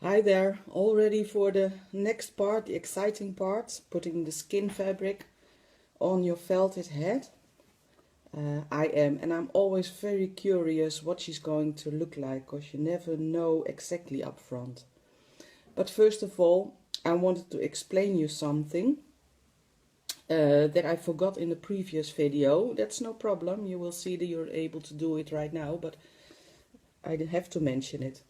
Hi there, all ready for the next part, the exciting part, putting the skin fabric on your felted head? I am, and I'm always very curious what she's going to look like, because you never know exactly up front. But first of all, I wanted to explain you something that I forgot in the previous video. That's no problem, you will see that you're able to do it right now, but I have to mention it.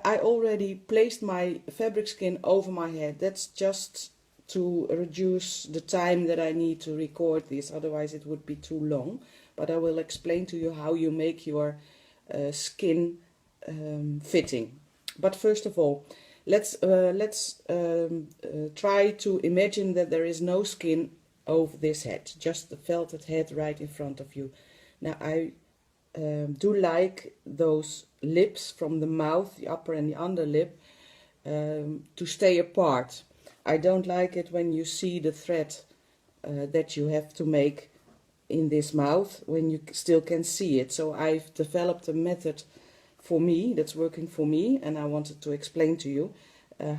I already placed my fabric skin over my head. That's just to reduce the time that I need to record this, otherwise it would be too long. But I will explain to you how you make your skin fitting. But first of all, let's try to imagine that there is no skin over this head, just the felted head right in front of you. Now I do like those lips from the mouth, the upper and the under lip, to stay apart. I don't like it when you see the thread that you have to make in this mouth when you still can see it. So I've developed a method for me that's working for me, and I wanted to explain to you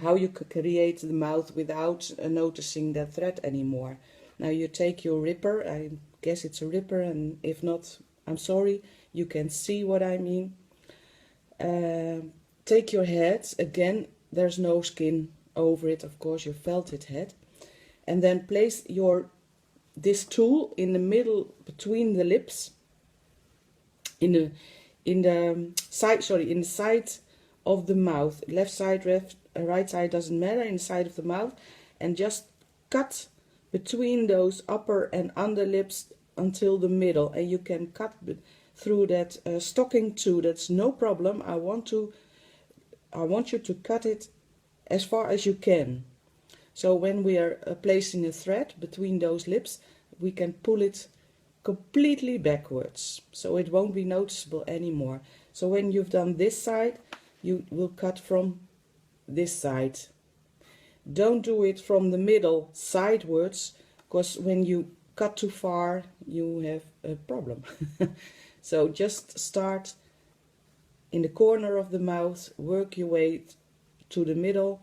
how you could create the mouth without noticing that thread anymore. Now you take your ripper, I guess it's a ripper, and if not, I'm sorry, you can see what I mean. Take your head, again, there's no skin over it, of course, your felted head, and then place this tool in the middle between the lips, in the side of the mouth, left side, right side, doesn't matter, in the side of the mouth, and just cut between those upper and under lips until the middle, and you can cut through that stocking too. That's no problem. I want you to cut it as far as you can. So when we are placing a thread between those lips, we can pull it completely backwards, so it won't be noticeable anymore. So when you've done this side, you will cut from this side. Don't do it from the middle sidewards, because when you cut too far, you have a problem. So just start in the corner of the mouth, work your way to the middle,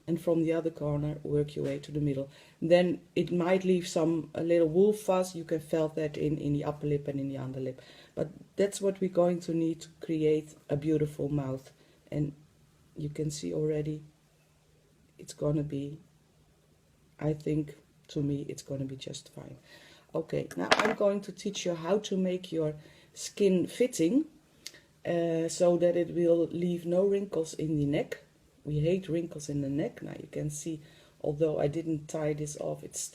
and from the other corner work your way to the middle. Then it might leave a little wool fuzz. You can felt that in the upper lip and in the under lip. But that's what we're going to need to create a beautiful mouth. And you can see already it's going to be, I think, to me, it's going to be just fine. Okay, now I'm going to teach you how to make your skin fitting so that it will leave no wrinkles in the neck. We hate wrinkles in the neck. Now you can see, although I didn't tie this off, it's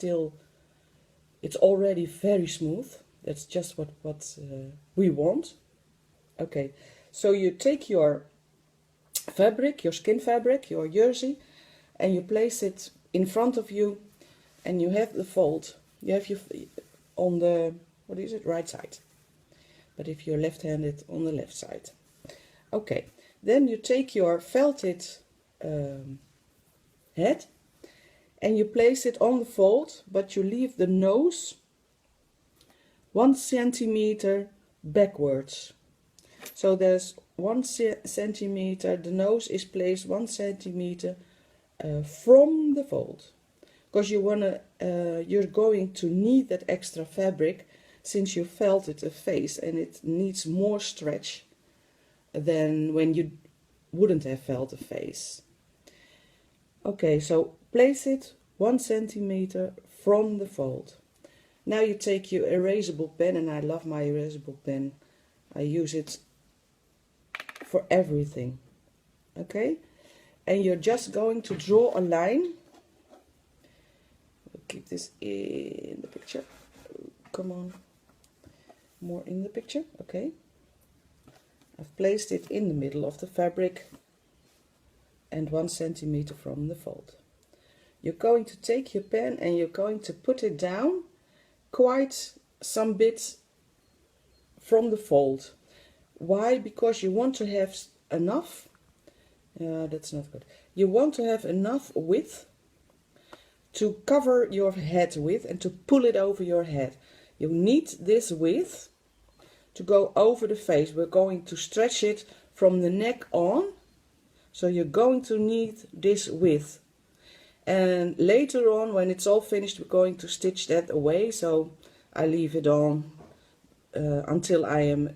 already very smooth. That's just what we want. Okay, so you take your fabric, your skin fabric, your jersey, and you place it in front of you, and you have the fold. You have your on the, what is it, right side. But if you're left-handed, on the left side. Okay, then you take your felted head and you place it on the fold, but you leave the nose 1 centimeter backwards. So there's 1 centimeter, the nose is placed 1 centimeter from the fold, because you're going to need that extra fabric, since you felted a face and it needs more stretch than when you wouldn't have felt a face. Okay, so place it 1 centimeter from the fold. Now you take your erasable pen, and I love my erasable pen. I use it for everything. Okay, and you're just going to draw a line. We'll keep this in the picture. Come on, more in the picture. Okay, I've placed it in the middle of the fabric and 1 centimeter from the fold. You're going to take your pen and you're going to put it down quite some bit from the fold. Why? Because you want to have enough, that's not good, you want to have enough width to cover your head with and to pull it over your head. You need this width to go over the face. We're going to stretch it from the neck on, So you're going to need this width. And later on, when it's all finished, we're going to stitch that away. So I leave it on until I am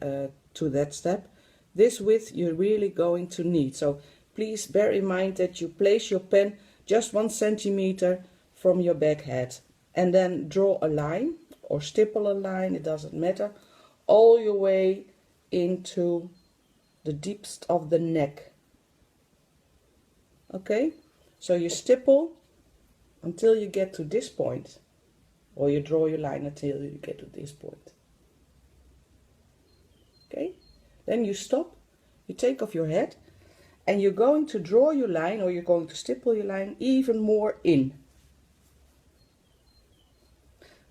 to that step. This width you're really going to need. So please bear in mind that you place your pen just 1 centimeter from your back head. And then draw a line or stipple a line, it doesn't matter, all your way into the deepest of the neck. Okay, so you stipple until you get to this point, or you draw your line until you get to this point. Okay, then you stop, you take off your head, and you're going to draw your line, or you're going to stipple your line even more in,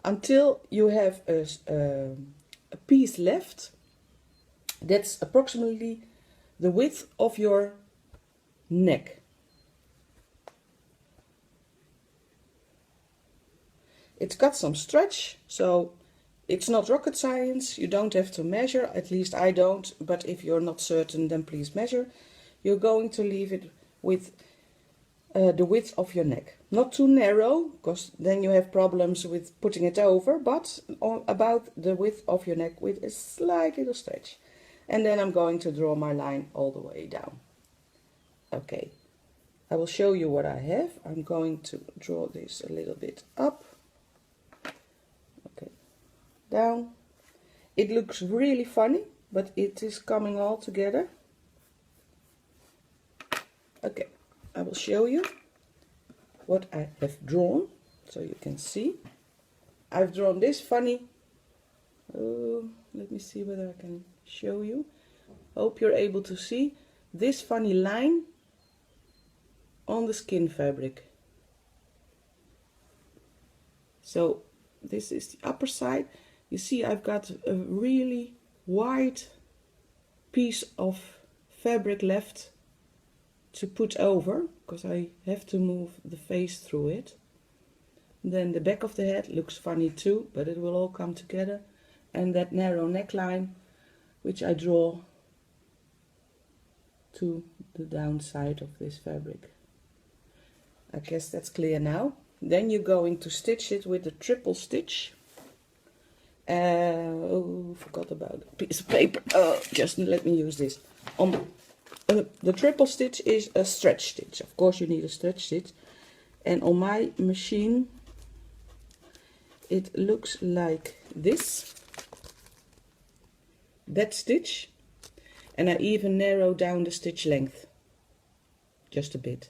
until you have a piece left that's approximately the width of your neck. It's got some stretch, so it's not rocket science. You don't have to measure, at least I don't, but if you're not certain, then please measure. You're going to leave it with the width of your neck. Not too narrow, because then you have problems with putting it over, but about the width of your neck with a slight little stretch. And then I'm going to draw my line all the way down. Okay, I will show you what I have. I'm going to draw this a little bit up. Okay, down. It looks really funny, but it is coming all together. Okay, I will show you what I have drawn, so you can see. I've drawn this funny, let me see whether I can show you. Hope you're able to see this funny line on the skin fabric. So this is the upper side. You see I've got a really wide piece of fabric left to put over, because I have to move the face through it. Then the back of the head looks funny too, but it will all come together. And that narrow neckline, which I draw to the downside of this fabric. I guess that's clear now. Then you're going to stitch it with a triple stitch. Oh, forgot about a piece of paper. Just let me use this. The triple stitch is a stretch stitch. Of course you need a stretch stitch. And on my machine it looks like this. That stitch. And I even narrow down the stitch length. Just a bit.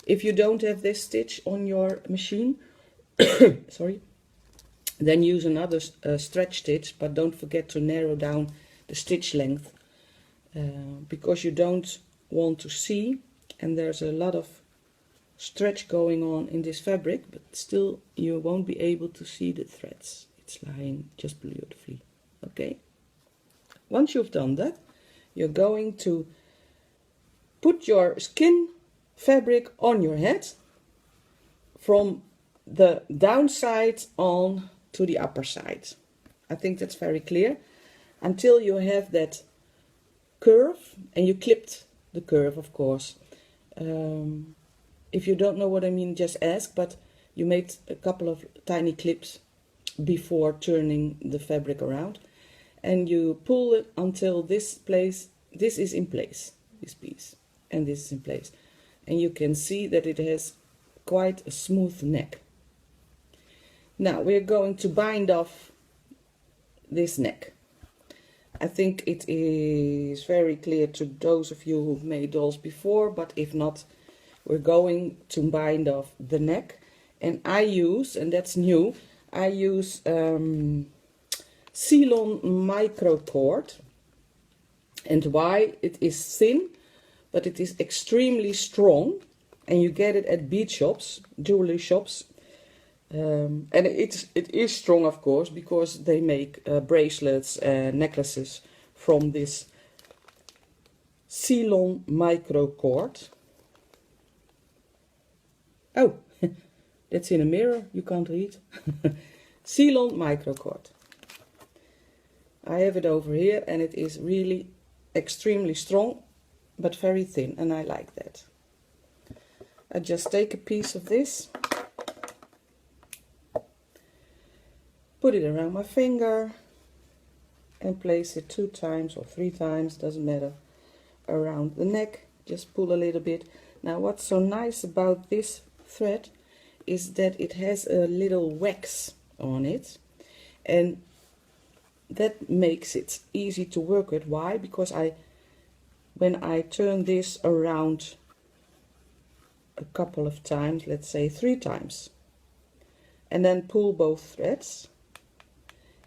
If you don't have this stitch on your machine, sorry, then use another stretch stitch, but don't forget to narrow down the stitch length. Because you don't want to see, and there's a lot of stretch going on in this fabric, but still you won't be able to see the threads. It's lying just beautifully. Okay, once you've done that, you're going to put your skin fabric on your head from the downside on to the upper side. I think that's very clear, until you have that curve, and you clipped the curve, of course. If you don't know what I mean, just ask, but you made a couple of tiny clips before turning the fabric around, and you pull it until this is in place, this piece, and this is in place, and you can see that it has quite a smooth neck. Now we're going to bind off this neck. I think it is very clear to those of you who've made dolls before, but if not, we're going to bind off the neck. And I use, and that's new, I use Ceylon microcord. And why? It is thin, but it is extremely strong, and you get it at bead shops, jewelry shops. And it is strong, of course, because they make bracelets and necklaces from this Ceylon microcord. Oh, that's in a mirror, you can't read. Ceylon microcord. I have it over here, and it is really extremely strong. but very thin, and I like that. I just take a piece of this, put it around my finger, and place it 2 times or 3 times, doesn't matter, around the neck. Just pull a little bit. Now what's so nice about this thread is that it has a little wax on it, and that makes it easy to work with. Why? Because when I turn this around a couple of times, let's say 3 times, and then pull both threads,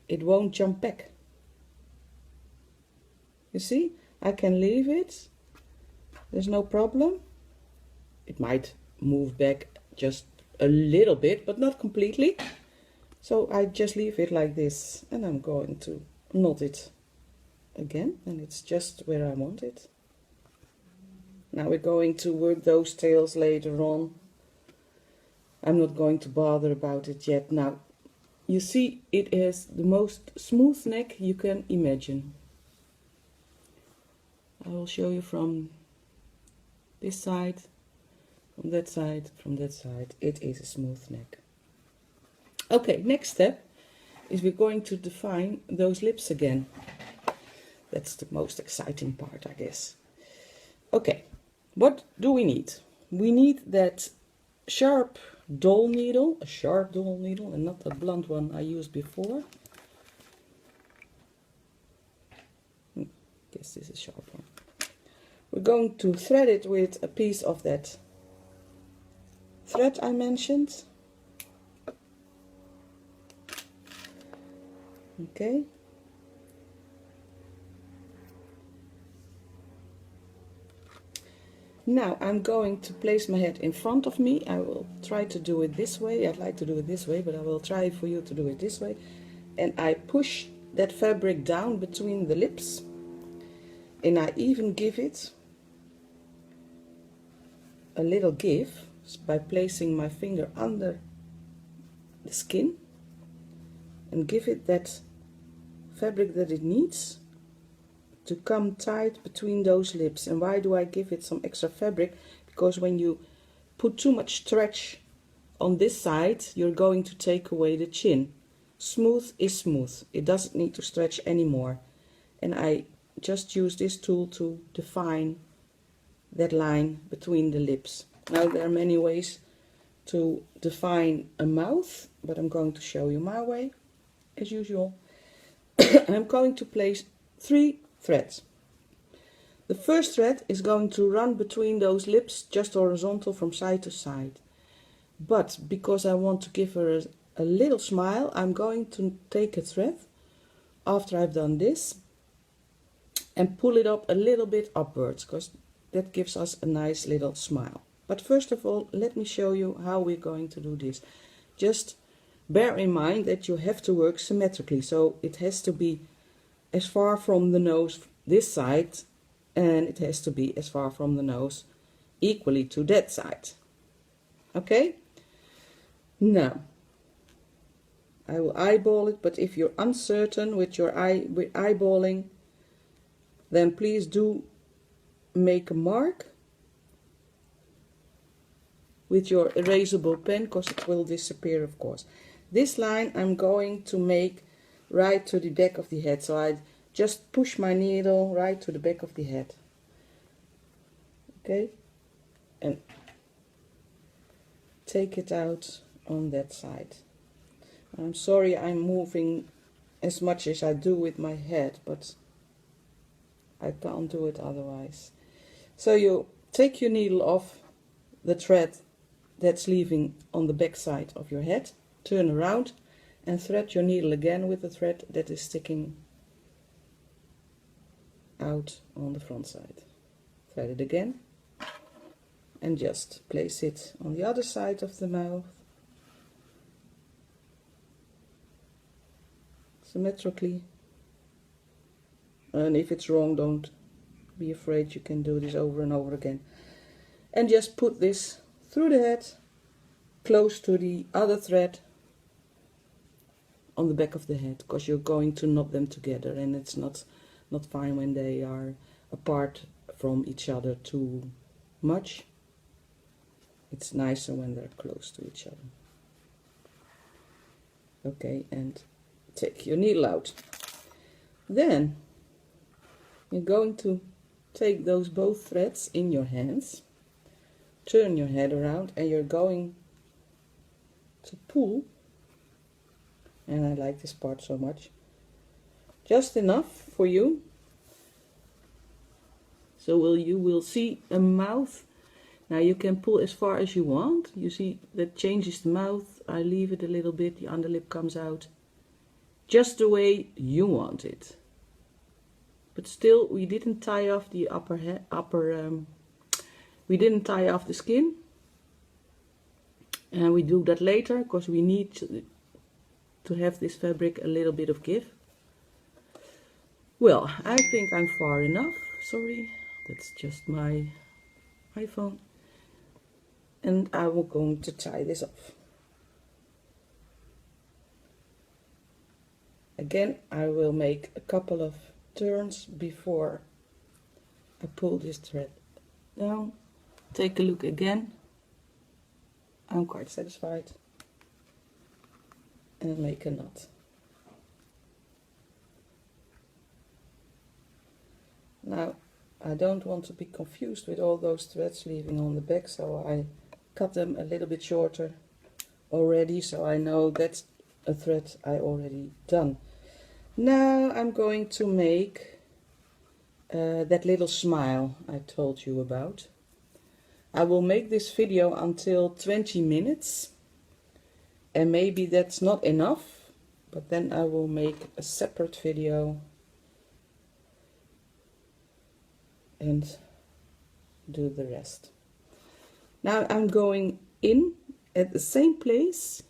it won't jump back. You see, I can leave it, there's no problem. It might move back just a little bit, but not completely. So I just leave it like this, and I'm going to knot it again, and it's just where I want it. Now we're going to work those tails later on. I'm not going to bother about it yet. Now, you see, it is the most smooth neck you can imagine. I will show you from this side, from that side, from that side. It is a smooth neck. Okay, next step is we're going to define those lips again. That's the most exciting part, I guess. Okay, what do we need? We need that sharp doll needle, a sharp doll needle, and not the blunt one I used before. Guess this is a sharp one. We're going to thread it with a piece of that thread I mentioned. Okay. Now I'm going to place my head in front of me. I will try to do it this way. I'd like to do it this way, but I will try for you to do it this way. And I push that fabric down between the lips, and I even give it a little give by placing my finger under the skin and give it that fabric that it needs to come tight between those lips. And why do I give it some extra fabric? Because when you put too much stretch on this side, you're going to take away the chin. Smooth is smooth. It doesn't need to stretch anymore. And I just use this tool to define that line between the lips. Now there are many ways to define a mouth, but I'm going to show you my way as usual. I'm going to place 3 threads. The first thread is going to run between those lips just horizontal from side to side. But because I want to give her a little smile, I'm going to take a thread after I've done this and pull it up a little bit upwards, because that gives us a nice little smile. But first of all, let me show you how we're going to do this. Just bear in mind that you have to work symmetrically, so it has to be as far from the nose this side, and it has to be as far from the nose equally to that side. Okay? Now, I will eyeball it, but if you're uncertain with your eyeballing, then please do make a mark with your erasable pen, because it will disappear, of course. This line I'm going to make right to the back of the head, so I just push my needle right to the back of the head. Okay, and take it out on that side. I'm sorry I'm moving as much as I do with my head, but I can't do it otherwise. So you take your needle off the thread that's leaving on the back side of your head, turn around and thread your needle again with the thread that is sticking out on the front side. Thread it again and just place it on the other side of the mouth, symmetrically. And if it's wrong, don't be afraid, you can do this over and over again. And just put this through the head, close to the other thread on the back of the head, because you're going to knot them together, and it's not fine when they are apart from each other too much. It's nicer when they're close to each other. Okay, and take your needle out. Then you're going to take those both threads in your hands, turn your head around, and you're going to pull, and I like this part so much, just enough for you, so you will see a mouth. Now you can pull as far as you want. You see that changes the mouth. I leave it a little bit, the underlip comes out just the way you want it. But still, we didn't tie off the we didn't tie off the skin, and we do that later because we need to have this fabric a little bit of give. Well, I think I'm far enough. Sorry, that's just my iPhone. And I'm going to tie this off. Again, I will make a couple of turns before I pull this thread down. Take a look again. I'm quite satisfied. And make a knot. Now, I don't want to be confused with all those threads leaving on the back, so I cut them a little bit shorter already, so I know that's a thread I already done. Now I'm going to make that little smile I told you about. I will make this video until 20 minutes, and maybe that's not enough, but then I will make a separate video and do the rest. Now I'm going in at the same place,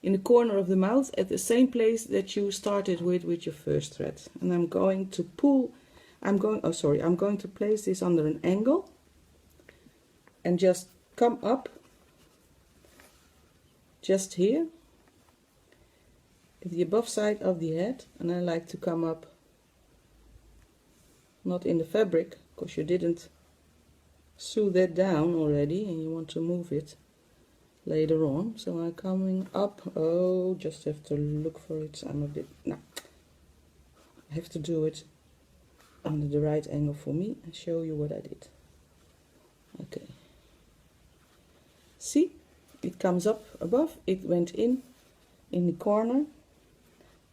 in the corner of the mouth, at the same place that you started with your first thread, and I'm going to pull. I'm going to place this under an angle and just come up just here at the above side of the head, and I like to come up not in the fabric because you didn't sew that down already and you want to move it later on. So I'm coming up. Oh, just have to look for it. I'm a bit, no, I have to do it under the right angle for me and show you what I did. Okay, see, it comes up above, it went in the corner,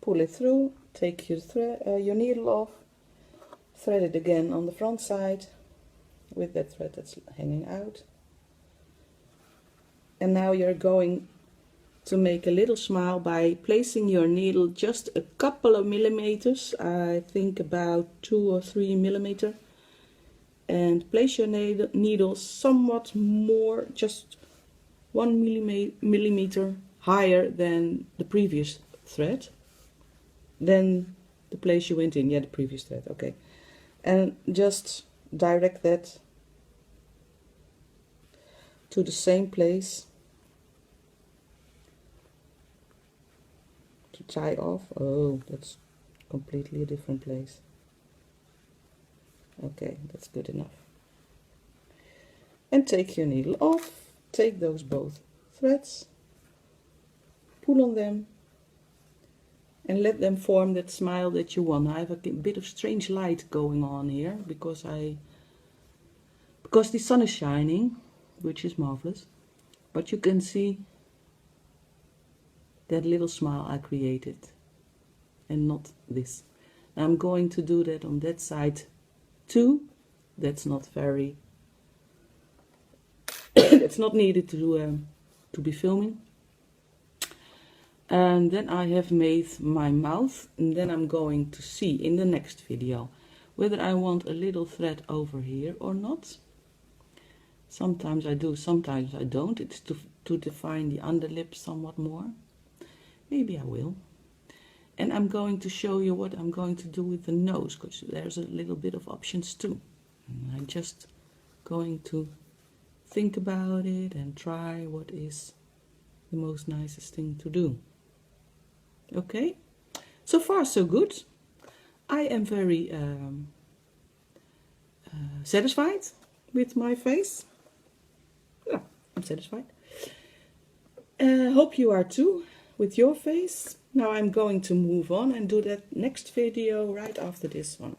pull it through, take your thread, your needle off, thread it again on the front side with that thread that's hanging out, and now you're going to make a little smile by placing your needle just a couple of millimeters, I think about 2 or 3 millimeters, and place your needle somewhat more, just 1 millimeter higher than the previous thread, than the place you went in, yeah, the previous thread, okay, and just direct that to the same place to tie off. Oh, that's completely a different place. Okay, that's good enough. And take your needle off, take those both threads, pull on them, and let them form that smile that you want. I have a bit of strange light going on here because the sun is shining, which is marvelous, but you can see that little smile I created and not this. Now I'm going to do that on that side too. That's not very it's not needed to be filming. And then I have made my mouth, and then I'm going to see in the next video whether I want a little thread over here or not. Sometimes I do, sometimes I don't. It's to define the underlip somewhat more. Maybe I will. And I'm going to show you what I'm going to do with the nose, because there's a little bit of options too. And I'm just going to think about it and try what is the most nicest thing to do. Okay, so far so good. I am very satisfied with my face. Yeah, I'm satisfied. Hope you are too with your face. Now I'm going to move on and do that next video right after this one.